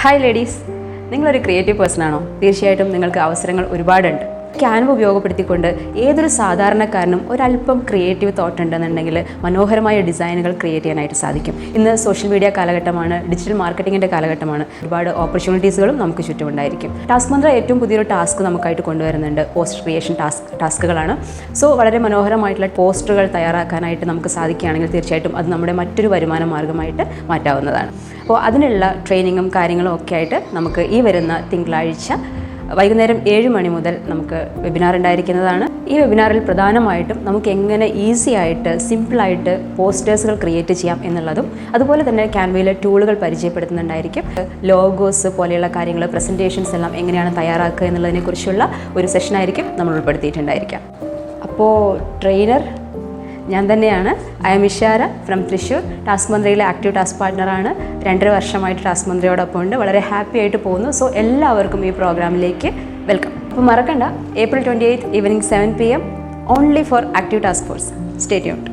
Hi ladies, നിങ്ങളൊരു creative person ആണോ? തീർച്ചയായിട്ടും നിങ്ങൾക്ക് അവസരങ്ങൾ ഒരുപാടുണ്ട്. ക്യാൻവ ഉപയോഗപ്പെടുത്തിക്കൊണ്ട് ഏതൊരു സാധാരണക്കാരനും ഒരല്പം ക്രിയേറ്റീവ് തോട്ട് ഉണ്ടെന്നുണ്ടെങ്കിൽ മനോഹരമായ ഡിസൈനുകൾ ക്രിയേറ്റ് ചെയ്യാനായിട്ട് സാധിക്കും. ഇന്ന് സോഷ്യൽ മീഡിയ കാലഘട്ടമാണ്, ഡിജിറ്റൽ മാർക്കറ്റിങ്ങിൻ്റെ കാലഘട്ടമാണ്. ഒരുപാട് ഓപ്പർച്യൂണിറ്റീസുകളും നമുക്ക് ചുറ്റുമുണ്ടായിരിക്കും. ടാസ്ക് മന്ത്ര ഏറ്റവും പുതിയൊരു ടാസ്ക് നമുക്കായിട്ട് കൊണ്ടുവരുന്നുണ്ട്. Poster creation ടാസ്കുകളാണ്. സോ വളരെ മനോഹരമായിട്ടുള്ള പോസ്റ്ററുകൾ തയ്യാറാക്കാനായിട്ട് നമുക്ക് സാധിക്കുകയാണെങ്കിൽ തീർച്ചയായിട്ടും അത് നമ്മുടെ മറ്റൊരു വരുമാന മാർഗ്ഗമായിട്ട് മാറ്റാവുന്നതാണ്. അപ്പോൾ അതിനുള്ള ട്രെയിനിങ്ങും കാര്യങ്ങളും ഒക്കെ ആയിട്ട് നമുക്ക് ഈ വരുന്ന തിങ്കളാഴ്ച വൈകുന്നേരം 7 മണി മുതൽ നമുക്ക് വെബിനാർ ഉണ്ടായിരിക്കുന്നതാണ്. ഈ വെബിനാറിൽ പ്രധാനമായിട്ടും നമുക്ക് എങ്ങനെ ഈസി ആയിട്ട് സിമ്പിളായിട്ട് പോസ്റ്റേഴ്സുകൾ ക്രിയേറ്റ് ചെയ്യാം എന്നുള്ളതും അതുപോലെ തന്നെ ക്യാൻവയിലെ ടൂളുകൾ പരിചയപ്പെടുത്തുന്നുണ്ടായിരിക്കും. ലോഗോസ് പോലെയുള്ള കാര്യങ്ങൾ, പ്രസൻറ്റേഷൻസ് എല്ലാം എങ്ങനെയാണ് തയ്യാറാക്കുക എന്നുള്ളതിനെക്കുറിച്ചുള്ള ഒരു സെഷനായിരിക്കും നമ്മൾ ഉൾപ്പെടുത്തിയിട്ടുണ്ടായിരിക്കാം. അപ്പോൾ ട്രെയിനർ ഞാൻ തന്നെയാണ്. I am Ishara from Thrissur. Task മന്ത്രയിലെ ആക്റ്റീവ് ടാസ്ക് പാർട്ട്ണറാണ്. 2.5 വർഷമായിട്ട് ടാസ്ക് മന്ത്രയോടൊപ്പം ഉണ്ട്. വളരെ ഹാപ്പി ആയിട്ട് പോകുന്നു. സോ എല്ലാവർക്കും ഈ പ്രോഗ്രാമിലേക്ക് വെൽക്കം. അപ്പോൾ മറക്കണ്ട, April 28 evening 7 PM only four active task force. Stay tuned.